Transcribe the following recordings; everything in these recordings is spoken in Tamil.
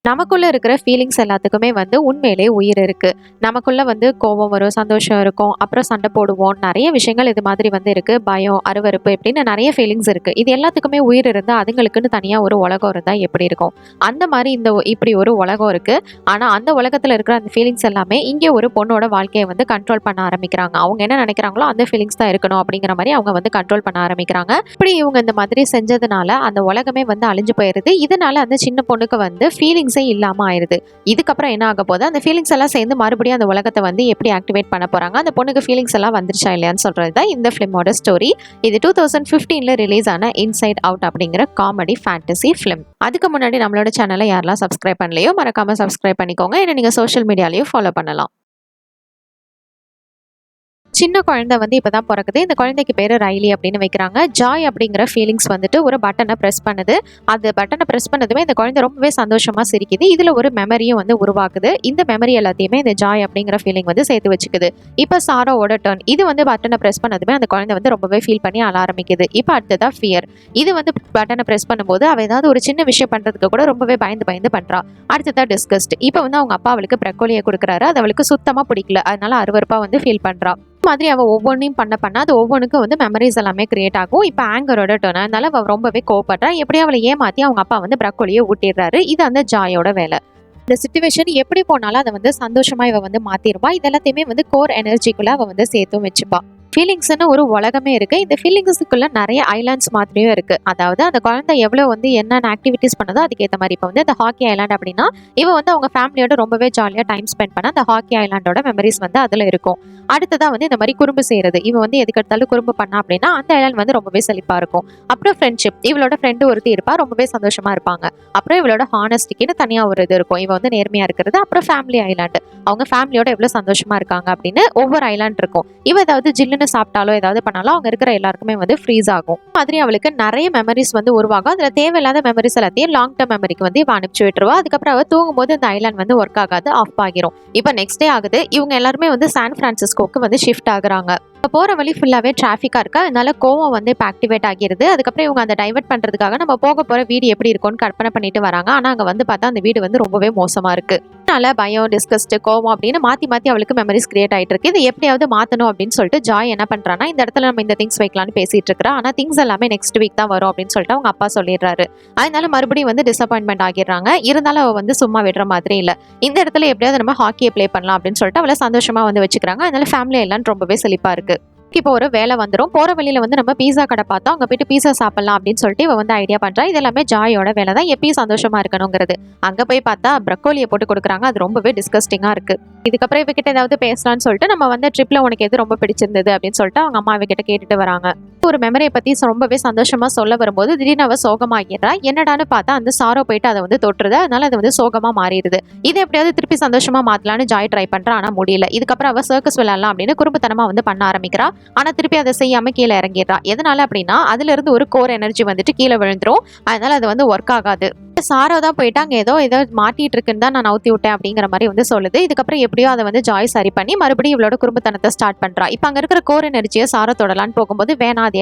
நமக்குள்ள இருக்கிற ஃபீலிங்ஸ் எல்லாத்துக்குமே வந்து உண்மையிலேயே உயிர் இருக்கு. நமக்குள்ள வந்து கோவம் வரும், சந்தோஷம் இருக்கும், அப்புறம் சண்டை போடுவோம். நெறைய விஷயங்கள் இது மாதிரி வந்து இருக்கு. பயம், அருவருப்பு இப்படின்னு நெறைய ஃபீலிங்ஸ் இருக்கு. இது எல்லாத்துக்குமே உயிர் இருந்தா அதுங்களுக்குன்னு தனியா ஒரு உலகம் இருந்தா எப்படி இருக்கும்? அந்த மாரி இப்படி ஒரு உலகம் இருக்கு. ஆனா அந்த உலகத்துல இருக்கிற அந்த ஃபீலிங்ஸ் எல்லாமே இங்க ஒரு பொண்ணோட வாழ்க்கைய வந்து கண்ட்ரோல் பண்ண ஆரம்பிக்கிறாங்க. அவங்க என்ன நெனைக்கிறாங்களோ அந்த ஃபீலிங்ஸ் தான் இருக்கணும் அப்படிங்கிற மாரி அவங்க வந்து கண்ட்ரோல் பண்ண ஆரம்பிக்கிறாங்க. இப்படி இவங்க இந்த மாதிரி செஞ்சதுனால அந்த உலகமே வந்து அழிஞ்சு போயிருது. இதனால அந்த சின்ன பொண்ணுக்கு வந்து ஃபீலிங்ஸே இல்லாம ஆயிருது. இதுக்கப்புறம் என்ன ஆக போகுது? அந்த ஃபீலிங்ஸ் எல்லாம் சேர்ந்து மறுபடியும் அந்த உலகத்த வந்து எப்படி ஆக்டிவேட் பண்ண போறாங்க? அந்த பொண்ணுக்கு ஃபீலிங்ஸ் எல்லாம் வந்துருச்சா இல்லையான்னு சொல்றது தான் இந்த ஃபிலிமோட ஸ்டோரி. இது 2015ல ரிலீஸ் ஆன இன்சைட் அவுட் அப்படிங்கிற காமெடி ஃபேண்டசி ஃபிலிம். அதுக்கு முன்னாடி நம்மளோட சேனலை யாரெல்லாம் சப்ஸ்கிரைப் பண்ணலையோ மறக்காம சப்ஸ்கிரைப் பண்ணிக்கோங்க. ஏன்னா நீங்க சோஷியல் மீடியாலையும் ஃபாலோ பண்ணலாம். சின்ன குழந்தை வந்து இப்பதான் பிறக்குது. இந்த குழந்தைக்கு பேரு ரைலி அப்படின்னு வைக்கிறாங்க. ஜாய் அப்படிங்கிற ஃபீலிங்ஸ் வந்துட்டு ஒரு பட்டனை பிரஸ் பண்ணுது. அந்த பட்டனை பிரஸ் பண்ணதுமே இந்த குழந்தை ரொம்பவே சந்தோஷமா சிரிக்குது. இதுல ஒரு மெமரியும் வந்து உருவாக்குது. இந்த மெமரி எல்லாத்தையுமே இந்த ஜாய் அப்படிங்கிற ஃபீலிங் வந்து சேர்த்து வச்சுக்குது. இப்ப சாராவோட டர்ன். இது வந்து பட்டனை பிரஸ் பண்ணதுமே அந்த குழந்தை வந்து ரொம்பவே ஃபீல் பண்ணி அழ ஆரம்பிக்குது. இப்ப அடுத்ததா ஃபியர். இது வந்து பட்டனை பிரஸ் பண்ணும்போது அவ ஏதாவது ஒரு சின்ன விஷயம் பண்றதுக்கு கூட ரொம்பவே பயந்து பயந்து பண்றா. அடுத்ததா டிஸ்கஸ்ட். இப்ப வந்து அவங்க அப்பா அவளுக்கு ப்ரக்கோலியை கொடுக்குறாரு. அது அவளுக்கு சுத்தமா பிடிக்கல. அதனால அருவருப்பா வந்து ஃபீல் பண்றா. மாதிரி அவ ஒவ்வொன்றையும் பண்ண அது ஒவ்வொன்றுக்கும் வந்து மெமரிஸ் எல்லாமே கிரியேட் ஆகும். இப்போ ஆங்கரோட டர்ன். அதனால அவ ரொம்பவே கோவப்படுறா. எப்படியும் அவளை ஏமாத்தி அவங்க அப்பா வந்து ப்ரக்கோலியை ஊட்டிடுறாரு. இது அந்த ஜாயோட வேலை. இந்த சிச்சுவேஷன் எப்படி போனாலும் அதை வந்து சந்தோஷமா இவ வந்து மாத்திருவா. இதெல்லாத்தையுமே வந்து கோர் எனர்ஜிக்குள்ள அவ வந்து சேர்த்தும் வச்சுப்பா. ஃபீலிங்ஸ்னு ஒரு உலகமே இருக்கு. இந்த ஃபீலிங்ஸுக்குள்ள நிறைய ஐலாண்ட்ஸ் மாதிரியும் இருக்கு. அதாவது அந்த குழந்தை எவ்வளவு வந்து என்னென்ன ஆக்டிவிட்டிஸ் பண்ணதோ அதுக்கேற்ற மாதிரி. இப்போ வந்து இந்த ஹாக்கி ஐலாண்ட் அப்படின்னா இவ வந்து அவங்க ஃபேமிலியோட ரொம்பவே ஜாலியாக டைம் ஸ்பெண்ட் பண்ண அந்த ஹாக்கி ஐலாண்டோட மெமரிஸ் வந்து அதுல இருக்கும். அடுத்ததான் வந்து இந்த மாதிரி குறும்பு செய்யறது. இவ வந்து எதுக்கு எடுத்தாலும் குறும்பு பண்ணா அப்படின்னா அந்த ஐலாண்ட் வந்து ரொம்பவே செழிப்பா இருக்கும். அப்புறம் ஃப்ரெண்ட்ஷிப். இவளோட ஃப்ரெண்டு ஒருத்தி இருப்பா, ரொம்பவே சந்தோஷமா இருப்பாங்க. அப்புறம் இவளோட ஹானஸ்டிக்குன்னு தனியா ஒரு இது இருக்கும். இவ வந்து நேர்மையா இருக்கிறது. அப்புறம் ஃபேமிலி ஐலாண்ட். அவங்க ஃபேமிலியோட எவ்வளவு சந்தோஷமா இருக்காங்க அப்படின்னு ஒவ்வொரு ஐலாண்ட் இருக்கும். இவ ஏதாவது ஜில்லுன்னு சாப்பிட்டாலோ ஏதாவது பண்ணாலும் அவங்க இருக்கிற எல்லாருக்குமே வந்து ஃப்ரீஸ் ஆகும். மாதிரி அவளுக்கு நிறைய மெமரிஸ் வந்து உருவாகும். அதுல தேவையில்லாத மெமரிஸ் எல்லாத்தையும் லாங் டர்ம் மெமரிக்கு வந்து இவ அனுப்பிச்சு விட்டுருவா. அதுக்கப்புறம் அவ தூங்கும் போது இந்த ஐலாண்ட் வந்து ஒர்க் ஆகாது, ஆஃப் ஆகிரும். இப்ப நெக்ஸ்ட் டே ஆகுது. இவங்க எல்லாருமே வந்து சான் பிரான்சிஸ்கோக்கு வந்து ஷிஃப்ட் ஆகுறாங்க. போற வழி ஃபுல்லாவே டிராஃபிக்கா இருக்கு. அதனால கோவம் வந்து இப்போ ஆக்டிவேட் ஆகிருது. அதுக்கப்புறம் இவங்க அதை டைவர்ட் பண்றதுக்காக நம்ம போக போற வீடு எப்படி இருக்கும்னு கற்பனை பண்ணிட்டு வராங்க. ஆனா அங்க வந்து பார்த்தா அந்த வீடு வந்து ரொம்பவே மோசமா இருக்கு. அதனால பயம், டிஸ்கஸ்ட், கோவம் அப்படின்னு மாத்தி மாத்தி அவளுக்கு மெமரிஸ் கிரியேட் ஆயிட்டு இருக்கு. இதை எப்படியாவது மாத்தணும் அப்படின்னு சொல்லிட்டு ஜாய் என்ன பண்றான்னா, இந்த இடத்துல நம்ம இந்த திங்ஸ் வைக்கலாம்னு பேசிட்டு இருக்கா. ஆனா திங்ஸ் எல்லாமே நெக்ஸ்ட் வீக் தான் வரும் அப்படின்னு சொல்லிட்டு அவங்க அப்பா சொல்லிடுறாரு. அதனால மறுபடியும் வந்து டிசப்பாயின்மெண்ட் ஆகிடுறாங்க. இருந்தாலும் அவ வந்து சும்மா விடுற மாதிரி இல்ல. இந்த இடத்துல எப்படியாவது நம்ம ஹாக்கியை பிளே பண்ணலாம் அப்படின்னு சொல்லிட்டு அவளை சந்தோஷமா வந்து வச்சுக்கிறாங்க. அதனால ஃபேமிலி எல்லாம் ரொம்பவே செழிப்பா இருக்கு. இப்போ ஒரு வேலை வந்துடும். போற வழியில வந்து நம்ம பீஸா கடை பார்த்தோம், அங்க போயிட்டு பீஸா சாப்பிடலாம் அப்படின்னு சொல்லிட்டு இவ வந்து ஐடியா பண்றா. இது எல்லாமே ஜாயோட வேலை தான், எப்பயும் சந்தோஷமா இருக்கணுங்கிறது. அங்க போய் பார்த்தா ப்ரக்கோலியை போட்டு கொடுக்குறாங்க. அது ரொம்பவே டிஸ்கஸ்டிங்கா இருக்கு. இதுக்கப்புறம் இவகிட்ட ஏதாவது பேசலாம்னு சொல்லிட்டு நம்ம வந்து ட்ரிப்ல உனக்கு எது ரொம்ப பிடிச்சிருந்தது அப்படின்னு சொல்லிட்டு அவங்க அம்மா இவகிட்ட கேட்டுட்டு வராங்க. ஒரு மெமரியை பத்தி ரொம்பவே சந்தோஷமா சொல்ல வரும்போது திடீர்னு அவ சோகமாகிறா. என்னடான்னு பார்த்தா அந்த சாரோ போயிட்டு அதை வந்து தொட்டுருது. அதனால அது வந்து சோகமா மாறிடுது. இதை எப்படியாவது திருப்பி சந்தோஷமா மாத்தலான்னு ஜாய் ட்ரை பண்றா. ஆனா முடியல. இதுக்கப்புறம் அவ சர்க்கஸ் விளையாடலாம் அப்படின்னு குறும்புத்தனமா வந்து பண்ண ஆரம்பிக்கிறா. ஆனா திருப்பி அதை செய்யாம கீழே இறங்கிடுறா. எதனால அப்படின்னா அதுல இருந்து ஒரு கோர் எனர்ஜி வந்துட்டு கீழே விழுந்துரும். அதனால அது வந்து ஒர்க் ஆகாது. சாரோ தான் போயிட்டு அங்க ஏதோ மாட்டிட்டு இருக்குன்னு தான் நான் நவுத்தி விட்டேன் அப்படிங்கிற மாதிரி வந்து சொல்லுது. இதுக்கப்புறம் எப்படியோ அதை வந்து ஜாய் சரி பண்ணி மறுபடியும் இவளோட குடும்பத்தனத்தை ஸ்டார்ட் பண்றா. இப்ப அங்க இருக்கிற கோர் எனர்ஜியை சாரோ தொடலான்னு போகும்போது வேணாம், அது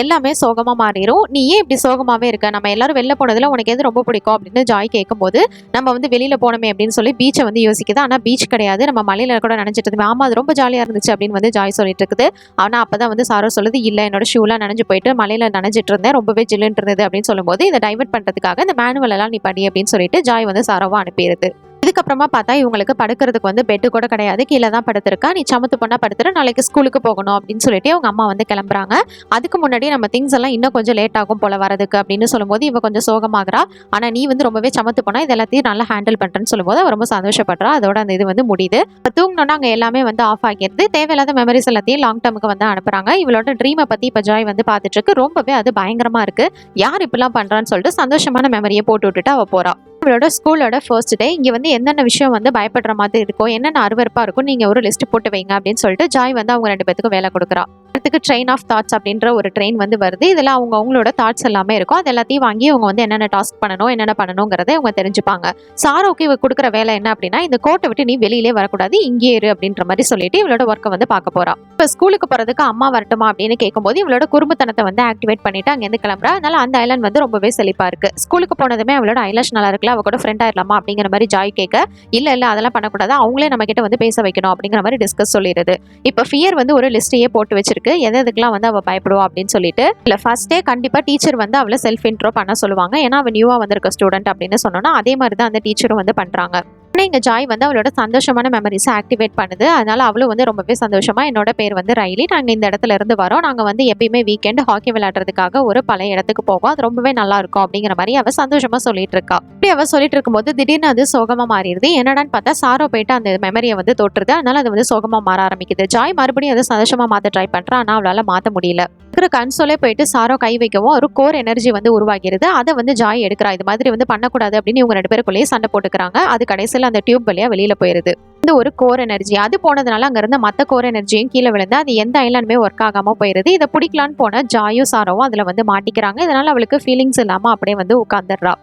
எல்லாமே சோகமா மாறிடும். நீ ஏன் இப்படி சோகமாவே இருக்க? நம்ம எல்லாரும் வெளில போனதுல உனக்கு எது ரொம்ப பிடிக்கும் அப்படின்னு ஜாய் கேட்கும்போது நம்ம வந்து வெளியில போனோமே அப்படின்னு சொல்லி பீச்சை வந்து யோசிக்குது. ஆனா பீச் கிடையாது, நம்ம மலையில கூட நினைச்சிட்டு இருந்தோம். ஆமா, அது ரொம்ப ஜாலியா இருந்துச்சு அப்படின்னு வந்து ஜாய் சொல்லிட்டு இருக்குது. ஆனா அப்பதான் வந்து சாரோ சொல்லுது, இல்ல என்னோட ஷூலாம் நனைஞ்சு போயிட்டு மலையில நனைஞ்சிட்டு இருந்தேன், ரொம்பவே ஜில்லுன்னு இருந்தது அப்படின்னு சொல்லும்போது இதை டைவர்ட் பண்றதுக்காக இந்த மேனுவல் எல்லாம் நீ படி அப்படின்னு சொல்லிட்டு ஜாய் வந்து சாரோவா அனுப்பிடுது. இதுக்கப்புறமா பார்த்தா இவங்களுக்கு படுக்கிறதுக்கு வந்து பெட்டு கூட கிடையாது, கீழே தான் படுத்திருக்கா. நீ சமத்து பொண்ணா படுத்துட்டு நாளைக்கு ஸ்கூலுக்கு போகணும் அப்படின்னு சொல்லிட்டு அவங்க அம்மா வந்து கிளம்புறாங்க. அதுக்கு முன்னாடி நம்ம திங்ஸ் எல்லாம் இன்னும் கொஞ்சம் லேட் ஆகும் போல வரதுக்கு அப்படின்னு சொல்லும்போது இவ கொஞ்சம் சோகமாகறா. ஆனா நீ வந்து ரொம்பவே சமத்து பொண்ணா இது எல்லாத்தையும் நல்லா ஹேண்டில் பண்றேன்னு சொல்லும்போது அவ ரொம்ப சந்தோஷப்படுறா. அதோட அந்த இது வந்து முடியுது. தூங்கினோன்னா அங்கே எல்லாமே வந்து ஆஃப் ஆகிடுது. தேவையில்லாத மெமரிஸ் எல்லாத்தையும் லாங் டர்முக்கு வந்து அனுப்புறாங்க. இவளோட ட்ரீமை பத்தி இப்போ ஜாய் வந்து பார்த்துட்டு இருக்கு. ரொம்பவே அது பயங்கரமா இருக்கு. யார் இப்பெல்லாம் பண்றான்னு சொல்லிட்டு சந்தோஷமான மெமரியை போட்டு விட்டுட்டு அவ போறா. இவளோட ஸ்கூலோட ஃபர்ஸ்ட் டே. இங்க வந்து என்னென்ன விஷயம் வந்து பயப்படுற மாதிரி இருக்கும், என்னென்ன அருவருப்பா இருக்கும், நீங்க ஒரு லிஸ்ட் போட்டு வைங்க அப்படின்னு சொல்லிட்டு ஜாய் வந்து அவங்க 2 பேத்துக்கும் வேலை கொடுக்குறா. அடுத்துக்கு ட்ரெயின் ஆஃப் தாட்ஸ் அப்படின்ற ஒரு ட்ரெயின் வந்து வருது. இதில் அவங்களோட தாட்ஸ் எல்லாமே இருக்கும். அது எல்லாத்தையும் வாங்கி அவங்க வந்து என்னென்ன டாஸ்க் பண்ணணும், என்னென்ன பண்ணணுங்கிறத இவங்க தெரிஞ்சுப்பாங்க. சாரோக்கு இவ கொடுக்குற வேலை என்ன அப்படின்னா, இந்த கோட்டை விட்டு நீ வெளியிலே வரக்கூடாது, இங்கே இரு அப்படின்ற மாதிரி சொல்லிட்டு இவளோட ஒர்க்கை வந்து பார்க்க போறா. இப்போ ஸ்கூலுக்கு போறதுக்கு அம்மா வரட்டுமா அப்படின்னு கேட்கும்போது இவளோட குறும்புத்தனத்தை வந்து ஆக்டிவேட் பண்ணிட்டு அங்கேருந்து கிளம்புறா. அதனால அந்த ஐலாண்ட் வந்து ரொம்பவே செழிப்பா இருக்கு. ஸ்கூலுக்கு போனதுமே அவளோட ஐலாஷ் நல்லா இருக்குல்ல, பதிலாக அவ கூட ஃப்ரெண்ட் ஆயிடலாமா அப்படிங்கிற மாதிரி ஜாய் கேட்க, இல்ல அதெல்லாம் பண்ணக்கூடாது, அவங்களே நம்ம கிட்ட வந்து பேச வைக்கணும் அப்படிங்கிற மாதிரி டிஸ்கஸ் சொல்லிடுது. இப்போ ஃபியர் வந்து ஒரு லிஸ்ட்டையே போட்டு வச்சிருக்கு, எதுக்கெல்லாம் வந்து அவ பயப்படுவா அப்படின்னு சொல்லிட்டு. இல்ல ஃபர்ஸ்ட் டே கண்டிப்பா டீச்சர் வந்து அவளை செல்ஃப் இன்ட்ரோ பண்ண சொல்லுவாங்க, ஏன்னா அவ நியூவா வந்திருக்க ஸ்டூடெண்ட் அப்படின்னு சொன்னோன்னா அதே மாதிரி தான் அந்த டீச்சரும் வந்து பண்றாங்க. ஆனால் இங்கே ஜாய் வந்து அவளோட சந்தோஷமான மெமரிஸை ஆக்டிவேட் பண்ணுது. அதனால அவளும் வந்து ரொம்பவே சந்தோஷமா, என்னோட பேர் வந்து ரைலி, நாங்கள் இந்த இடத்துல இருந்து வரோம், நாங்கள் வந்து எப்பயுமே வீக்கெண்ட் ஹாக்கி விளையாடுறதுக்காக ஒரு பழைய இடத்துக்கு போவோம், அது ரொம்பவே நல்லா இருக்கும் அப்படிங்கிற மாதிரி அவ சந்தோஷமா சொல்லிட்டு இருக்கா. இப்படி அவ சொல்லிட்டு இருக்கும்போது திடீர்னு அது சோகமா மாறிடுது. என்னடான்னு பார்த்தா சாரோ போயிட்டு அந்த மெமரியை வந்து தொட்டுருது. அதனால அது வந்து சோகமா மாற ஆரம்பிக்குது. ஜாய் மறுபடியும் அதை சந்தோஷமா மாற்ற ட்ரை பண்றா, ஆனால் அவளால மாற்ற முடியல. இருக்கிற கன்சோலே போயிட்டு சாரோ கை வைக்கவும் ஒரு கோர் எனர்ஜி வந்து உருவாகிறது. அதை வந்து ஜாய் எடுக்கிறா. இது மாதிரி வந்து பண்ணக்கூடாது அப்படின்னு இவங்க 2 பேருக்குள்ளேயே சண்டை போட்டுக்கிறாங்க. அது கடைசியில் அந்த டியூப் வழியா வெளியில போயிருது. இந்த ஒரு கோர் எனர்ஜி அது போனதுனால அங்க இருந்த மத்த கோர் எனர்ஜியும் கீழே விழுந்து அது எந்த ஐலாண்டுமே ஒர்க் ஆகாம போயிருது. இதை பிடிக்கலான்னு போன ஜாயும் சாரோவும் அதுல வந்து மாட்டிக்கிறாங்க. இதனால அவளுக்கு ஃபீலிங்ஸ் இல்லாம அப்படியே வந்து உட்காந்துடுறா.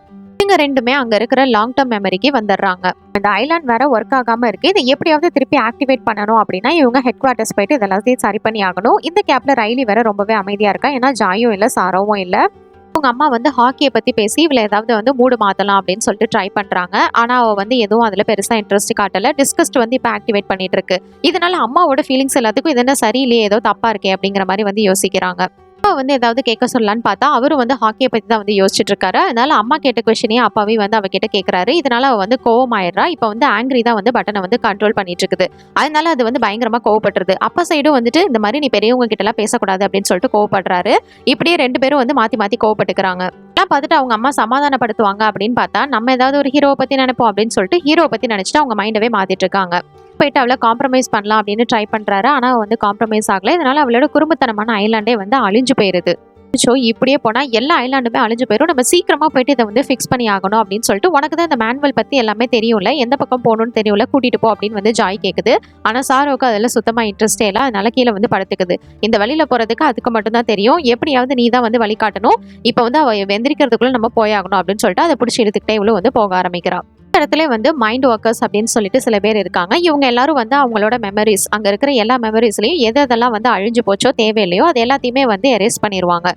இவங்க 2மே அங்க இருக்கிற லாங் டர்ம் மெமரிக்கு வந்துடுறாங்க. இந்த ஐலாண்ட் வேற ஒர்க் ஆகாம இருக்கு, இதை எப்படியாவது திருப்பி ஆக்டிவேட் பண்ணணும் அப்படின்னா இவங்க ஹெட் குவார்ட்டர்ஸ் போயிட்டு இதெல்லாத்தையும் சரி பண்ணி ஆகணும். இந்த கேப்ல ரைலி வேற ரொம்பவே அமைதியா இருக்கா, ஏன்னா ஜாயும் இல்ல சாரோவும் இல்ல. அவங்க அம்மா வந்து ஹாக்கியை பத்தி பேசி இவளை ஏதாவது வந்து மூடு மாத்தலாம் அப்படின்னு சொல்லிட்டு ட்ரை பண்றாங்க. ஆனா அவ வந்து எதுவும் அதுல பெருசா இன்ட்ரெஸ்ட் காட்டல. டிஸ்கஸ்ட் வந்து இப்ப ஆக்டிவேட் பண்ணிட்டு இருக்கு. இதனால அம்மாவோட ஃபீலிங்ஸ் எல்லாத்துக்கும் இது என்ன சரியில்லையே, ஏதோ தப்பா இருக்கே அப்படிங்கிற மாதிரி வந்து யோசிக்கிறாங்க. அப்பா வந்து ஏதாவது கேட்க சொல்லலான்னு பார்த்தா அவரும் வந்து ஹாக்கியை பத்தி தான் வந்து யோசிச்சுட்டு இருக்காரு. அதனால அம்மா கேட்ட கொஸ்டினையே அப்பாவே வந்து அவகிட்ட கேட்கறாரு. இதனால அவ வந்து கோவமாயிடுறா. இப்ப வந்து ஆங்கிரி தான் வந்து பட்டனை வந்து கண்ட்ரோல் பண்ணிட்டு இருக்குது. அதனால அது வந்து பயங்கரமா கோவப்பட்டுருது. அப்பா சைடும் வந்துட்டு இந்த மாதிரி நீ பெரியவங்க கிட்ட எல்லாம் பேசக்கூடாது அப்படின்னு சொல்லிட்டு கோவப்படுறாரு. இப்படியே 2 பேரும் வந்து மாத்தி மாத்தி கோவப்பட்டுக்கிறாங்க. எல்லாம் பார்த்துட்டு அவங்க அம்மா சமாதானப்படுத்துவாங்க அப்படின்னு பார்த்தா நம்ம ஏதாவது ஒரு ஹீரோவை பத்தி நினைப்போம் அப்படின்னு சொல்லிட்டு ஹீரோவை பத்தி நினைச்சிட்டு அவங்க மைண்டவே மாத்திட்டு இருக்காங்க. போயிட்டு அவளை காம்ப்ரமைஸ் பண்ணலாம் அப்படின்னு ட்ரை பண்றாரு. ஆனா வந்து காம்ப்ரமைஸ் ஆகல. இதனால அவளோட குறும்புத்தனமான ஐலாண்டே வந்து அழிஞ்சு போயிருது. ஸோ இப்படியே போனா எல்லா ஐலாண்டுமே அழிஞ்சு போயிடும், நம்ம சீக்கிரமா போயிட்டு இதை வந்து ஃபிக்ஸ் பண்ணி ஆகணும் அப்படின்னு சொல்லிட்டு, உனக்கு தான் இந்த மேனுவல் பத்தி எல்லாமே தெரியும்ல, எந்த பக்கம் போகணும்னு தெரியும்ல, கூட்டிட்டு போ அப்படின்னு வந்து ஜாய் கேக்குது. ஆனா சாரோக்கு அதில் சுத்தமா இன்ட்ரெஸ்டே இல்லை. அதனால கீழே வந்து படுத்துக்குது. இந்த வழியில போறதுக்கு அதுக்கு மட்டும்தான் தெரியும், எப்படியாவது நீ தான் வந்து வழிகாட்டணும், இப்போ வந்து அவ வெந்திரிக்கிறதுக்குள்ள நம்ம போயாகணும் அப்படின்னு சொல்லிட்டு அதை பிடிச்சி எடுத்துக்கிட்டே இவ்வளவு வந்து போக ஆரம்பிக்கிறா. இடத்துல வந்து மைண்ட் ஒர்க்கர்ஸ் அப்படின்னு சொல்லிட்டு சில பேர் இருக்காங்க. இவங்க எல்லாரும் வந்து அவங்களோட மெமரிஸ், அங்க இருக்கிற எல்லா மெமரிஸ்லயும் எதெல்லாம் வந்து அழிஞ்சு போச்சோ தேவையில்லையோ அது எல்லாத்தையுமே வந்து எரேஸ் பண்ணிடுவாங்க.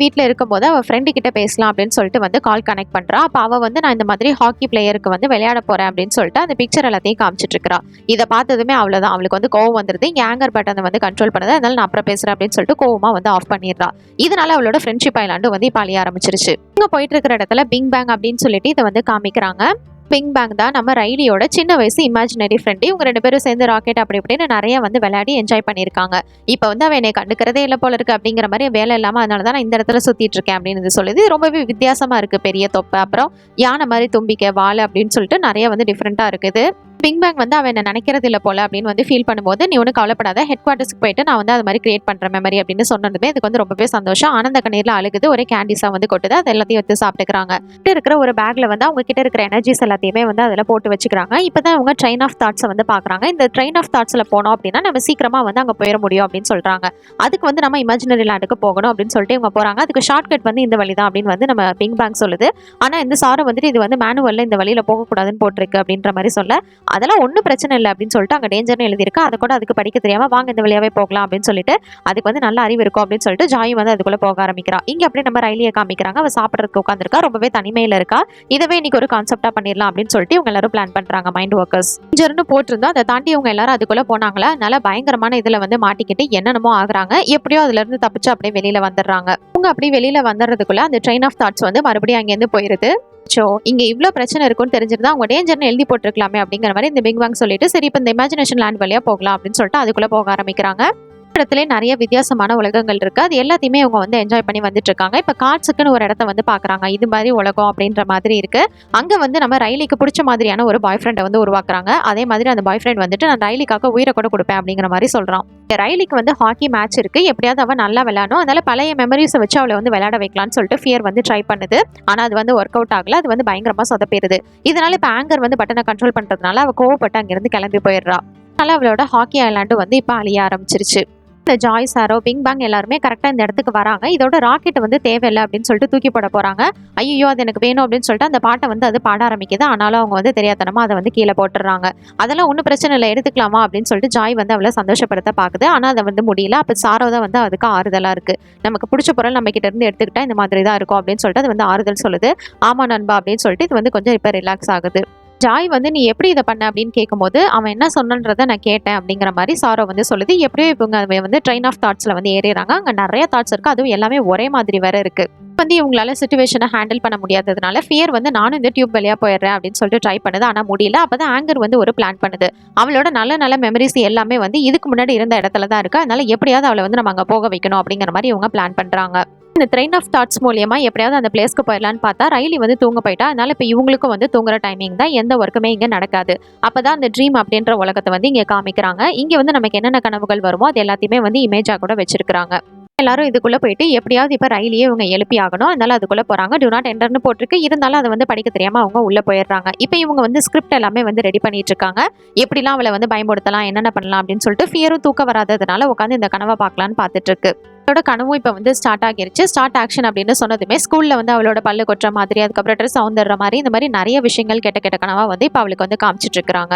வீட்டில் இருக்கும்போது அவள் ஃப்ரெண்டு கிட்ட பேசலாம் அப்படின்னு சொல்லிட்டு வந்து கால் கனெக்ட் பண்ணுறா. அப்போ அவள் வந்து நான் இந்த மாதிரி ஹாக்கி பிளேயருக்கு வந்து விளையாட போகிறேன் அப்படின்னு சொல்லிட்டு அந்த பிக்சர் எல்லாத்தையும் காமிச்சிட்டு இருக்கா. இதை பார்த்ததுமே அவ்வளோதான், அவளுக்கு வந்து கோவம் வந்துருது. இங்கே ஆங்கர் பட்டனை வந்து கண்ட்ரோல் பண்ணது, அதனால நான் அப்புறம் பேசுகிறேன் அப்படின்னு சொல்லிட்டு கோவமா வந்து ஆஃப் பண்ணிடுறா. இதனால அவளோட ஃப்ரெண்ட்ஷிப் ஐலாண்டு வந்து இப்போ அழிய ஆரம்பிச்சிருச்சு. இங்கே போயிட்டு இருக்கிற இடத்துல பிங் பேங் அப்படின்னு சொல்லிட்டு இதை வந்து காமிக்கிறாங்க. பிங் பேங் தான் நம்ம ரைலியோட சின்ன வயசு இமேஜினரி ஃப்ரெண்ட். இவங்க 2 பேரும் சேர்ந்து ராக்கெட் அப்படி இப்படின்னு நிறைய வந்து விளையாடி என்ஜாய் பண்ணியிருக்காங்க. இப்போ வந்து அவன் என்னை கண்டுக்கிறதே இல்லை போல இருக்கு அப்படிங்கிற மாதிரி வேலை இல்லாமல் அதனால தான் நான் இந்த இடத்துல சுத்திட்டு இருக்கேன் அப்படின்னு சொல்லுது. ரொம்பவே வித்தியாசமா இருக்கு, பெரிய தொப்பை, அப்புறம் யானை மாதிரி தும்பிக்கை, வால் அப்படின்னு சொல்லிட்டு நிறைய வந்து டிஃப்ரெண்டா இருக்குது. பிங் பேங் வந்து அவன் என்ன நினைக்கிறது இல்லை போல அப்படின்னு வந்து ஃபீல் பண்ணும்போது, நீ ஒன்றும் கவலைப்படாத, ஹெட் குவார்ட்டர்ஸ்க்கு போயிட்டு நான் வந்து அது மாதிரி கிரியேட் பண்ற மெமரி அப்படின்னு சொன்னதுமே இதுக்கு வந்து ரொம்பவே சந்தோஷம். ஆனந்த கண்ணீர்ல அழுகுது. ஒரே கேண்டிஸா வந்து கொட்டுது. அது எல்லாத்தையும் எடுத்து சாப்பிட்டுக்கிறாங்க. இருக்கிற ஒரு பேக்ல வந்து அவங்க கிட்ட இருக்கிற எனர்ஜிஸ் எல்லாத்தையுமே வந்து அதில் போட்டு வச்சுக்கிறாங்க. இப்பதான் அவங்க ட்ரெயின் ஆஃப் தாட்ஸை வந்து பாக்குறாங்க. இந்த ட்ரெயின் ஆஃப் தாட்ஸ்ல போனோம் அப்படின்னா நம்ம சீக்கிரமா வந்து அங்கே போயிட முடியும் அப்படின்னு சொல்றாங்க. அதுக்கு வந்து நம்ம இமேஜினரி லேண்டுக்கு போகணும் அப்படின்னு சொல்லிட்டு இவங்க போறாங்க. அதுக்கு ஷார்ட்கட் வந்து இந்த வழி தான் அப்படின்னு வந்து நம்ம பிங் பேங் சொல்லுது. ஆனா இந்த சாரை வந்துட்டு இது வந்து மேனுவல்ல இந்த வழியில போகக்கூடாதுன்னு போட்டிருக்கு அப்படின்ற மாதிரி சொல்ல, அதெல்லாம் ஒன்றும் பிரச்சனை இல்லை அப்படின்னு சொல்லிட்டு அங்கே டேஞ்சர்னு எழுதியிருக்கு. அதை கூட அதுக்கு படிக்க தெரியாம வாங்க இந்த வழியாவே போகலாம் அப்படின்னு சொல்லிட்டு, அதுக்கு வந்து நல்ல அறிவு இருக்கும் அப்படின்னு சொல்லிட்டு ஜாய் வந்து அதுக்குள்ள போக ஆரம்பிக்கிறா. இங்க அப்படியே நம்ம ரைலியை காமிக்கிறாங்க. அவ சாப்பிட்றதுக்கு உட்காந்துருக்கா, ரொம்பவே தனிமையில இருக்கா. இதவே இன்னைக்கு ஒரு கான்செப்டா பண்ணிடலாம் அப்படின்னு சொல்லிட்டு இவங்க எல்லாரும் பிளான் பண்றாங்க. மைண்ட் ஒர்க்கர்ஸ் டேஞ்சர்னு போட்டிருந்தா அதை தாண்டி இவங்க எல்லாரும் அதுக்குள்ள போனாங்களா. அதனால பயங்கரமான இதுல வந்து மாட்டிக்கிட்டு என்னென்னமோ ஆகுறாங்க. எப்படியோ அதுல இருந்து தப்பிச்சு அப்படியே வெளியில வந்துடுறாங்க. அவங்க அப்படியே வெளியில வந்துடுறதுக்குள்ள அந்த ட்ரெயின் ஆஃப் தாட்ஸ் வந்து மறுபடியும் அங்கேருந்து போயிருது. இங்க இவ்வளோ பிரச்சனை இருக்குன்னு தெரிஞ்சிருந்தா அவங்க டேஞ்சர்னு எழுதி போட்டுருக்கலாமே அப்படிங்கிற மாதிரி இந்த பிங் பேங் சொல்லிட்டு, சரி இப்போ இந்த இமேஜினேஷன் லேண்ட் வழியா போகலாம் அப்படின்னு சொல்லிட்டு அதுக்குள்ள போக ஆரம்பிக்கிறாங்க. இடத்துல நிறைய வித்தியாசமான உலகங்கள் இருக்கு. அது எல்லாத்தையுமே அவங்க வந்து என்ஜாய் பண்ணி வந்துட்டு இருக்காங்க. இப்ப கார்ட்ஸுக்குன்னு ஒரு இடத்த வந்து பாக்குறாங்க. இது மாதிரி உலகம் அப்படின்ற மாதிரி இருக்கு. அங்க வந்து நம்ம ரைலிக்கு பிடிச்ச மாதிரியான ஒரு பாய் ஃப்ரெண்டை வந்து உருவாக்குறாங்க. அதே மாதிரி அந்த பாய் ஃப்ரெண்ட் வந்துட்டு நான் ரைலிக்காக உயிரை கூட கொடுப்பேன் அப்படிங்கிற மாதிரி சொல்றான். ரைலிக்கு வந்து ஹாக்கி மேட்ச் இருக்கு, எப்படியாவது அவன் நல்லா விளையாடணும், அதனால பழைய மெமரிஸை வச்சு அவளை வந்து விளையாட வைக்கலாம்னு சொல்லிட்டு ஃபியர் வந்து ட்ரை பண்ணுது. ஆனா அது வந்து ஒர்க் அவுட் ஆகல. அது வந்து பயங்கரமா சொதப்பிடுது. இதனால இப்ப ஆங்கர் வந்து பட்டனை கண்ட்ரோல் பண்றதுனால அவ கோவப்பட்டு அங்கிருந்து கிளம்பி போயிடுறா. அதனால அவளோட ஹாக்கி ஐலாண்டு வந்து இப்ப அழிய ஆரம்பிச்சிருச்சு. இந்த ஜாய், சாரோ, பிங் பேங் எல்லாருமே கரெக்டாக இந்த இடத்துக்கு வராங்க. இதோட ராக்கெட் வந்து தேவையில்லை அப்படின்னு சொல்லிட்டு தூக்கி போட போறாங்க. ஐயோ அது எனக்கு வேணும் அப்படின்னு சொல்லிட்டு அந்த பாட்டை வந்து அது பாட ஆரம்பிக்குது. ஆனாலும் அவங்க வந்து தெரியாதனமா அதை வந்து கீழே போட்டுடுறாங்க. அதெல்லாம் ஒன்றும் பிரச்சனை இல்லை, எடுத்துக்கலாமா அப்படின்னு சொல்லிட்டு ஜாய் வந்து அவளை சந்தோஷப்படுத்த பார்க்குது. ஆனால் அதை வந்து முடியல. அப்போ சாரோ தான் வந்து அதுக்கு ஆறுதலா இருக்கு. நமக்கு பிடிச்ச பொருள் நம்ம கிட்ட இருந்து எடுத்துக்கிட்டா இந்த மாதிரி தான் இருக்கும் அப்படின்னு சொல்லிட்டு அது வந்து ஆறுதல் சொல்லுது. ஆமா நண்பா அப்படின்னு சொல்லிட்டு இது வந்து கொஞ்சம் இப்போ ரிலாக்ஸ் ஆகுது. ஜாய் வந்து நீ எப்படி இதை பண்ண அப்படின்னு கேட்கும்போது அவன் என்ன சொன்னன்றதை நான் கேட்டேன் அப்படிங்கிற மாதிரி சாரோ வந்து சொல்லுது. எப்படியோ இவங்க வந்து ட்ரெயின் ஆஃப் தாட்ஸ்ல வந்து ஏறிறாங்க. அங்கே நிறைய தாட்ஸ் இருக்கு, அதுவும் எல்லாமே ஒரே மாதிரி வேற இருக்கு. வந்து இவங்களால சுச்சுவேஷனை ஹேண்டில் பண்ண முடியாததுனால ஃபியர் வந்து நானும் இந்த டியூப் வழியா போயிடுறேன் அப்படின்னு சொல்லிட்டு ட்ரை பண்ணுது. ஆனால் முடியல. அப்பதான் ஆங்கர் வந்து ஒரு பிளான் பண்ணுது. அவளோட நல்ல நல்ல மெமரிஸ் எல்லாமே வந்து இதுக்கு முன்னாடி இருந்த இடத்துல தான் இருக்கு. அதனால எப்படியாவது அவளை வந்து நம்ம அங்கே போக வைக்கணும் அப்படிங்கிற மாதிரி இவங்க பிளான் பண்றாங்க. இந்த ட்ரெயின் ஆஃப் தாட்ஸ் மூலியமா எப்படியாவது அந்த பிளேஸ்க்கு போயிடலான்னு பார்த்தா ரைலி வந்து தூங்க போயிட்டா. அதனால இப்போ இவங்களுக்கும் வந்து தூங்குற டைமிங் தான், எந்த ஒர்க்குமே இங்கே நடக்காது. அப்பதான் அந்த ட்ரீம் அப்படின்ற உலகத்தை வந்து இங்கே காமிக்கிறாங்க. இங்கே வந்து நமக்கு என்னென்ன கனவுகள் வருமோ அது எல்லாத்தையுமே வந்து இமேஜா கூட வச்சிருக்காங்க. எல்லாரும் இதுக்குள்ள போயிட்டு எப்படியாவது இப்போ ரயிலையே இவங்க எழுப்பி ஆகணும். அதனால அதுக்குள்ள போறாங்க. டு நாட் என்டர்னு போட்டிருக்கு, இருந்தாலும் அதை வந்து படிக்க தெரியாம அவங்க உள்ள போயிடுறாங்க. இப்போ இவங்க வந்து ஸ்கிரிப்ட் எல்லாமே வந்து ரெடி பண்ணிட்டு இருக்காங்க. எப்படிலாம் அவளை வந்து பயன்படுத்தலாம், என்னென்ன பண்ணலாம் அப்படின்னு சொல்லிட்டு. ஃபியரும் தூக்க வராததுனால உட்காந்து இந்த கனவை பார்க்கலான்னு பார்த்துட்டு இருக்கு. அவளோட கனவும் இப்போ வந்து ஸ்டார்ட் ஆகிருச்சு. ஸ்டார்ட் ஆக்ஷன் அப்படின்னு சொன்னதுமே ஸ்கூல்ல வந்து அவளோட பல்லு கொட்டுற மாதிரி, அதுக்கப்புறம் ட்ரெஸ் சவுந்துடுற மாதிரி, இந்த மாதிரி நிறைய விஷயங்கள் கெட்ட கெட்ட கனவா வந்து இப்போ அவளுக்கு வந்து காமிச்சிட்டு இருக்காங்க.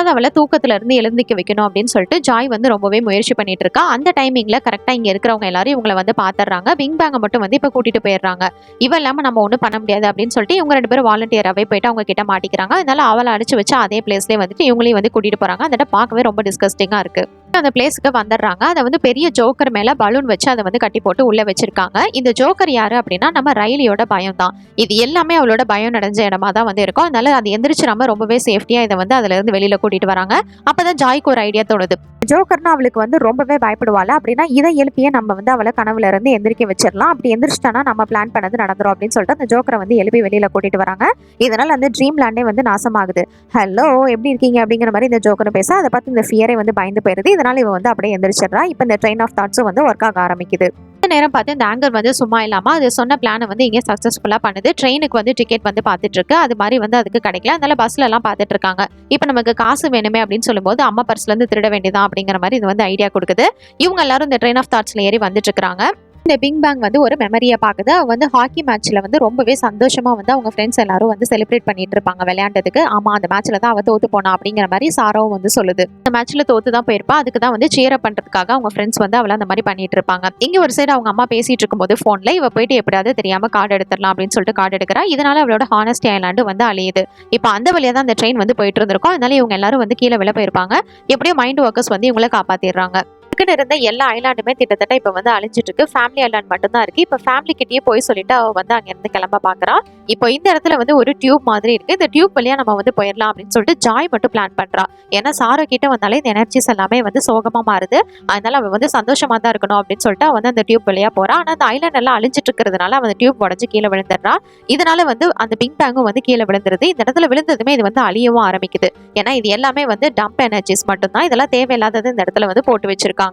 அவளை தூக்கத்துல இருந்து எழுந்திக்க வைக்கணும் அப்படின்னு சொல்லிட்டு ஜாய் வந்து ரொம்பவே முயற்சி பண்ணிட்டு இருக்கா. அந்த டைமிங்ல கரெக்டா இங்க இருக்கிறவங்க எல்லாரும் இவங்களை வந்து பாத்துறாங்க. பிங் பேங்கை மட்டும் வந்து இப்ப கூட்டிட்டு போயிடுறாங்க. இவ இல்லாம நம்ம ஒண்ணும் பண்ண முடியாது அப்படின்னு சொல்லிட்டு இவங்க 2 பேரும் வாலண்டியராகவே போயிட்டு அவங்க கிட்ட மாட்டிக்கிறாங்க. அதனால அவளை அடிச்சு வச்சு அதே பிளேஸ்லேயே வந்துட்டு இவங்களையும் வந்து கூட்டிட்டு போறாங்க. அந்த பார்க்கவே ரொம்ப டிஸ்கஸ்டிங்கா இருக்கு. அந்த பிளேஸுக்கு வந்துடுறாங்க. அதை வந்து பெரிய ஜோக்கர் மேல பலூன் வச்சு அதை வந்து கட்டி போட்டு உள்ள வச்சிருக்காங்க. இந்த ஜோக்கர் யாரு அப்படின்னா நம்ம ரயிலியோட பயம் தான். இது எல்லாமே அவளோட பயம் நடஞ்ச இடமா தான் வந்து இருக்கும். அதனால அது எந்திரிச்சிடாம ரொம்பவே சேஃப்டியா இதை வந்து அதுல இருந்து வெளியில கூட்டிட்டு வராங்க. அப்பதான் ஜாய்க்கு ஒரு ஐடியா தோணுது. ஜோக்கர்னா அவளுக்கு வந்து ரொம்பவே பயப்படுவாள். அப்படின்னா இதை எழுப்பியே நம்ம வந்து அவளை கனவுல இருந்து எந்திரிக்க வச்சிடலாம். அப்படி எந்திரிச்சிட்டானா நம்ம பிளான் பண்ணது நடந்துரும் அப்படின்னு சொல்லிட்டு அந்த ஜோக்கரை வந்து எழுப்பி வெளியில கூட்டிட்டு வராங்க. இதனால அந்த ட்ரீம் லேண்டே வந்து நாசமாகுது. ஹலோ எப்படி இருக்கீங்க அப்படிங்கிற மாதிரி இந்த ஜோக்கர் பேச அதை பார்த்து இந்த ஃபியரே வந்து பயந்து போயிருது. இதனால இவ வந்து அப்படியே எந்திரிச்சிடறா. இப்போ இந்த ட்ரெயின் ஆஃப் தாட்ஸும் வந்து ஒர்க் ஆக ஆரம்பிக்குது. நேரம் பார்த்து இந்த ஆங்கர் வந்து சும்மா இல்லாம அது சொன்ன பிளானை வந்து இங்கே சக்சஸ்ஃபுல்லா பண்ணுது. ட்ரெயினுக்கு வந்து டிக்கெட் வந்து பார்த்துட்டு இருக்கு. அது மாதிரி வந்து அதுக்கு கிடைக்கல. அதனால பஸ்ல எல்லாம் பார்த்துட்டு இருக்காங்க. இப்போ நமக்கு காசு வேணுமே அப்படின்னு சொல்லும்போது அம்மா பர்ஸ்ல இருந்து திருட வேண்டியதான் அப்படிங்கிற மாதிரி இது வந்து ஐடியா கொடுக்குது. இவங்க எல்லாரும் இந்த ட்ரெயின் ஆஃப் தாட்ஸ்ல ஏறி வந்துட்டு இருக்காங்க. இந்த பிங் பேங் வந்து ஒரு மெமரியை பார்க்குது. அவ வந்து ஹாக்கி மேட்ச்ல வந்து ரொம்பவே சந்தோஷமா வந்து அவங்க ஃப்ரெண்ட்ஸ் எல்லாரும் வந்து செலிப்ரேட் பண்ணிட்டு இருப்பாங்க விளையாண்டதுக்கு. ஆமா அந்த மேட்ச்ல தான் அவ தோத்து போனா அப்படிங்கிற மாதிரி சாராவும் வந்து சொல்லுது. அந்த மேட்ச்ல தோத்து தான் போயிருப்பா. அதுக்கு தான் வந்து சேர் பண்றதுக்காக அவங்க ஃப்ரெண்ட்ஸ் வந்து அவளை அந்த மாதிரி பண்ணிட்டு இருப்பாங்க. இங்க ஒரு சைடு அவங்க அம்மா பேசிட்டு இருக்கும்போது போன்ல இவ போயிட்டு எப்படியாவது தெரியாம கார்டு எடுத்துடலாம் அப்படின்னு சொல்லிட்டு கார்டு எடுக்கிறா. இதனால அவளோட ஹானஸ்டி ஐலாண்டு வந்து அழியுது. இப்போ அந்த வழியா தான் அந்த ட்ரெயின் வந்து போயிட்டு இருந்திருக்கும். அதனால இவங்க எல்லாரும் வந்து கீழே விழ போயிருப்பாங்க. எப்படியோ மைண்ட் ஒர்க்கர்ஸ் வந்து இவங்களை காப்பாத்திடுறாங்க. இருந்த எல்லா ஐலாண்டுமே கிட்டத்தட்ட இப்ப வந்து அழிஞ்சிட்டு இருக்கு. ஃபேமிலி ஐலாண்ட் மட்டும் தான் இருக்கு. இப்ப ஃபேமிலி கிட்டயே போய் சொல்லிட்டு அவ வந்து அங்க இருந்து கிளம்ப பாக்குறா. இப்போ இந்த இடத்துல வந்து ஒரு டியூப் மாதிரி இருக்கு. இந்த டியூப் வழியா நம்ம வந்து போயிடலாம் அப்படின்னு சொல்லிட்டு ஜாய் மட்டும் பிளான் பண்றா. ஏன்னா சாரோ கிட்ட வந்தாலே இந்த எனர்ஜிஸ் எல்லாமே வந்து சோகமா மாறுது. அதனால அவ வந்து சந்தோஷமா தான் இருக்கணும் அப்படின்னு சொல்லிட்டு அவ வந்து அந்த டியூப் வழியா போறா. ஆனா அந்த ஐலாண்ட் எல்லாம் அழிஞ்சிட்டு இருக்கிறதுனால அந்த டியூப் உடஞ்சு கீழே விழுந்துடுறா. இதனால வந்து அந்த பிங் பேங்கும் வந்து கீழே விழுந்துருது. இந்த இடத்துல விழுந்ததுமே இது வந்து அழியவும் ஆரம்பிக்குது. ஏன்னா இது எல்லாமே வந்து டம்ப் எனர்ஜிஸ் மட்டும்தான். இதெல்லாம் தேவையில்லாதது இந்த இடத்துல வந்து போட்டு வச்சிருக்காங்க.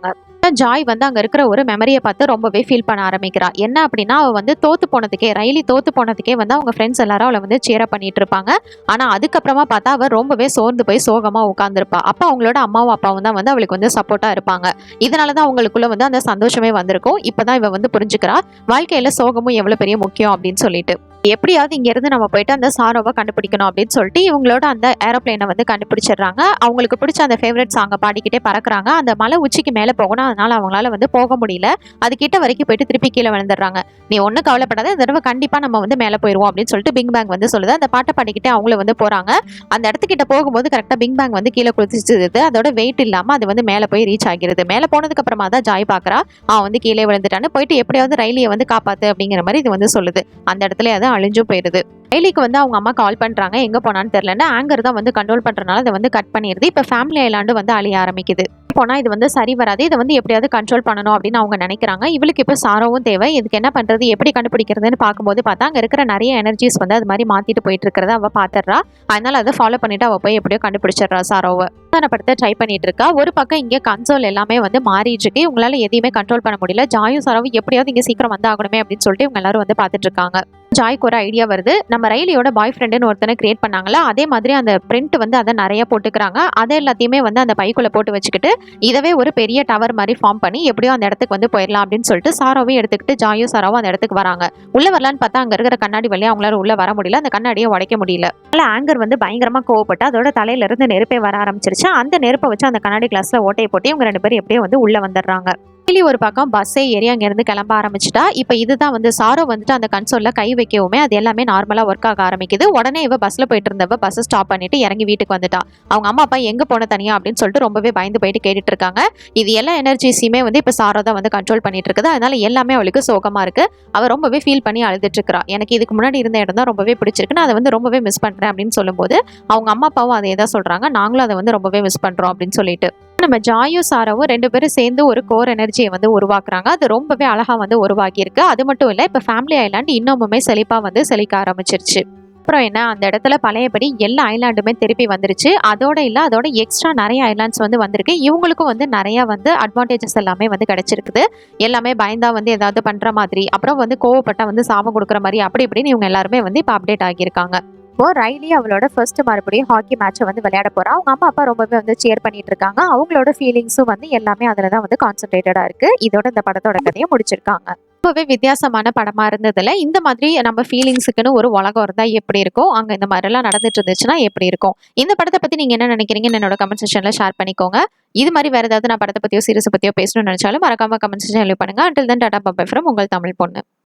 ஜாய் வந்து அங்க இருக்கிற ஒரு மெமரியை பார்த்து ரொம்பவே ஃபீல் பண்ண ஆரம்பிக்கிறா. என்ன அப்படின்னா அவ வந்து தோத்து போனதுக்கே ரயிலி தோத்து போனதுக்கே வந்து அவங்க ஃப்ரெண்ட்ஸ் எல்லாரும் அவளை வந்து சேர பண்ணிட்டு இருப்பாங்க. ஆனா அதுக்கப்புறமா பார்த்தா அவ ரொம்பவே சோர்ந்து போய் சோகமா உட்காந்துருப்பா. அப்ப அவங்களோட அம்மாவும் அப்பாவும் தான் வந்து அவளுக்கு வந்து சப்போர்ட்டா இருப்பாங்க. இதனாலதான் அவங்களுக்குள்ள வந்து அந்த சந்தோஷமே வந்திருக்கும். இப்பதான் இவ வந்து புரிஞ்சுக்கிறா வாழ்க்கையில சோகமும் எவ்வளவு பெரிய முக்கியம் அப்படின்னு சொல்லிட்டு. எப்படியாவது இங்க இருந்து நம்ம போயிட்டு அந்த சாரோவை கண்டுபிடிக்கணும் அப்படின்னு சொல்லிட்டு இவங்களோட அந்த ஏரோப்ளைனை வந்து கண்டுபிடிச்சிடுறாங்க. அவங்களுக்கு பிடிச்ச அந்த ஃபேவரட் சாங்கை பாடிக்கிட்டே பறக்குறாங்க. அந்த மலை உச்சிக்கு மேல போகணும். அதனால அவங்களால வந்து போக முடியல. அது கிட்ட வரைக்கும் போயிட்டு திருப்பி கீழே விழுந்துடுறாங்க. நீ ஒன்னும் கவலைப்படாத, இந்த தடவை கண்டிப்பா நம்ம வந்து மேலே போயிருவோம் அப்படின்னு சொல்லிட்டு பிங் பேங் வந்து சொல்லுது. அந்த பாட்டை பாடிக்கிட்டே அவங்கள வந்து போறாங்க. அந்த இடத்துக்கிட்ட போகும்போது கரெக்டா பிங் பேங் வந்து கீழே குதிச்சிருது. அதோட வெயிட் இல்லாம அது வந்து மேலே போய் ரீச் ஆகிறது. மேலே போனதுக்கு அப்புறமா தான் ஜாய் பாக்குறா அவன் வந்து கீழே விழுந்துட்டான்னு. போயிட்டு எப்படியாவது ரயிலியை வந்து காப்பாத்து அப்படிங்கிற மாதிரி இது வந்து சொல்லுது. அந்த இடத்துல அது அழிஞ்சும் போயிருது. ரயிலிக்கு வந்து அவங்க அம்மா கால் பண்றாங்க. எங்க போனான்னு தெரியலன்னு. ஆங்கர் தான் வந்து கண்ட்ரோல் பண்றதுனால அதை வந்து கட் பண்ணிடுது. இப்ப ஃபேமிலி ஐலாண்டு வந்து அழிய ஆரம்பிக்குது. போனா இது வந்து சரி வராது. இதை வந்து எப்படியாவது கண்ட்ரோல் பண்ணணும் அப்படின்னு அவங்க நினைக்கிறாங்க. இவளுக்கு இப்போ சாரோவும் தேவை. இதுக்கு என்ன பண்றது, எப்படி கண்டுபிடிக்கிறதுன்னு பார்க்கும்போது பார்த்தா அங்க இருக்கிற நிறைய எனர்ஜிஸ் வந்து அது மாதிரி மாத்திட்டு போயிட்டு இருக்கிறத அவ பாத்துறா. அதனால அதை ஃபாலோ பண்ணிட்டு அவ போய் எப்படியோ கண்டுபிடிச்சிடறா சாரோவை. படுத்த ட்ரை பண்ணிட்டு இருக்கா. ஒரு பக்கம் இங்க கன்சோல் எல்லாமே வந்து மாறிட்டு இருக்கு. இவங்களால எதையுமே கண்ட்ரோல் பண்ண முடியல. ஜாயும் சாரோவும் எப்படியாவது இங்க சீக்கிரம் வந்து ஆகணுமே அப்படின்னு சொல்லிட்டு இவங்க எல்லாரும் வந்து பாத்துட்டு இருக்காங்க. ஜாய்க்கு ஒரு ஐடியா வருது. நம்ம ரைலியோட பாய் ஃப்ரெண்டுன்னு ஒருத்தனை கிரியேட் பண்ணாங்கல்ல, அதே மாதிரி அந்த பிரிண்ட் வந்து அத நெறைய போட்டுக்கிறாங்க. அத எல்லாத்தையுமே வந்து அந்த பைக்குள்ள போட்டு வச்சுக்கிட்டு, இதவே ஒரு பெரிய டவர் மாரி ஃபார்ம் பண்ணி எப்படியோ அந்த இடத்துக்கு வந்து போயிரலாம் அப்படின்னு சொல்லிட்டு சாராவையும் எடுத்துக்கிட்டு ஜாயும் சாராவும் அந்த இடத்துக்கு வராங்க. உள்ள வரலான்னு பார்த்தா அங்க இருக்கிற கண்ணாடி வழியா அவங்களால உள்ள வர முடியல. அந்த கண்ணாடிய உடைக்க முடியல. அதனால ஆங்கர் வந்து பயங்கரமா கோவப்பட்டு அதோட தலையில இருந்து நெருப்பே வர ஆரம்பிச்சிருச்சு. அந்த நெருப்ப வச்சு அந்த கண்ணாடி கிளாஸ்ல ஓட்டைய போட்டு இவங்க 2 பேரும் எப்படியோ வந்து உள்ள வந்துடுறாங்க. ரைலி ஒரு பக்கம் பஸ்ஸே ஏறி அங்கேருந்து கிளம்ப ஆரம்பிச்சுட்டா. இப்போ இதுதான் வந்து சாரோ வந்துட்டு அந்த கன்சோல்ல கை வைக்கவுமே அது எல்லாமே நார்மலா ஒர்க் ஆக ஆரம்பிக்குது. உடனே இவ பஸ்ல போயிட்டு இருந்தவ பஸ் ஸ்டாப் பண்ணிட்டு இறங்கி வீட்டுக்கு வந்துட்டா. அவங்க அம்மா அப்பா எங்க போன தனியா அப்படின்னு சொல்லிட்டு ரொம்பவே பயந்து போயிட்டு கேட்டுட்டு இருக்காங்க. இது எல்லா எனர்ஜிஸையுமே வந்து இப்போ சாரோ தான் வந்து கண்ட்ரோல் பண்ணிட்டு இருக்குது. அதனால எல்லாமே அவளுக்கு சோகமா இருக்கு. அவ ரொம்பவே ஃபீல் பண்ணி அழுதுட்டு இருக்கா. எனக்கு இதுக்கு முன்னாடி இருந்த இடம் தான் ரொம்பவே பிடிச்சிருக்கு. நான் அதை வந்து ரொம்பவே மிஸ் பண்றேன் அப்படின்னு சொல்லும்போது அவங்க அம்மா அப்பாவும் அதே தான் சொல்றாங்க. நாங்களும் அதை வந்து ரொம்பவே மிஸ் பண்றோம் அப்படின்னு சொல்லிட்டு. நம்ம ஜாயும் சாராவும் 2 பேரும் சேர்ந்து ஒரு கோர் எனர்ஜியை வந்து உருவாக்குறாங்க. அது ரொம்பவே அழகா வந்து உருவாக்கியிருக்கு. அது மட்டும் இல்ல, இப்ப ஃபேமிலி ஐலாண்ட் இன்னமுமே செழிப்பா வந்து செழிக்க ஆரம்பிச்சிருச்சு. அப்புறம் என்ன, அந்த இடத்துல பழையபடி எல்லா ஐலாண்டுமே திருப்பி வந்துருச்சு. அதோட இல்ல, அதோட எக்ஸ்ட்ரா நிறைய ஐலாண்ட்ஸ் வந்து வந்திருக்கு. இவங்களுக்கும் வந்து நிறைய வந்து அட்வான்டேஜஸ் எல்லாமே வந்து கிடைச்சிருக்குது. எல்லாமே பயந்தா வந்து ஏதாவது பண்ற மாதிரி, அப்புறம் வந்து கோவப்பட்டா வந்து சாபம் கொடுக்குற மாதிரி அப்படி இப்படின்னு இவங்க எல்லாருமே வந்து இப்போ அப்டேட் ஆகியிருக்காங்க. இப்போ ரைலி அவளோட ஃபர்ஸ்ட் மறுபடியும் ஹாக்கி மேட்சை வந்து விளையாட போறா. அவங்க அம்மா அப்பா ரொம்பவே வந்து சேர் பண்ணிட்டு இருக்காங்க. அவங்களோட ஃபீலிங்ஸும் வந்து எல்லாமே அதில் தான் வந்து கான்சென்ட்ரேட்டடா இருக்கு. இதோட இந்த படத்தோட கதையை முடிச்சிருக்காங்க. ரொம்பவே வித்தியாசமான படமா இருந்ததுல இந்த மாதிரி நம்ம ஃபீலிங்ஸுக்குன்னு ஒரு உலகம் இருந்தா எப்படி இருக்கும், அங்க இந்த மாதிரி எல்லாம் நடந்துட்டு இருந்துச்சுன்னா எப்படி இருக்கும். இந்த படத்தை பத்தி நீங்க என்ன நினைக்கிறீங்கன்னு என்னோட கமெண்ட் செக்ஷன்ல ஷேர் பண்ணிக்கோங்க. இது மாதிரி வேற ஏதாவது நான் படத்தை பத்தியோ சீரிஸ் பத்தியோ பேசணும்னு நினைச்சாலும் மறக்காம கமெண்ட் செக்ஷன்ல பண்ணுங்க. until then tata bye from உங்கள் தமிழ் பொண்ணு.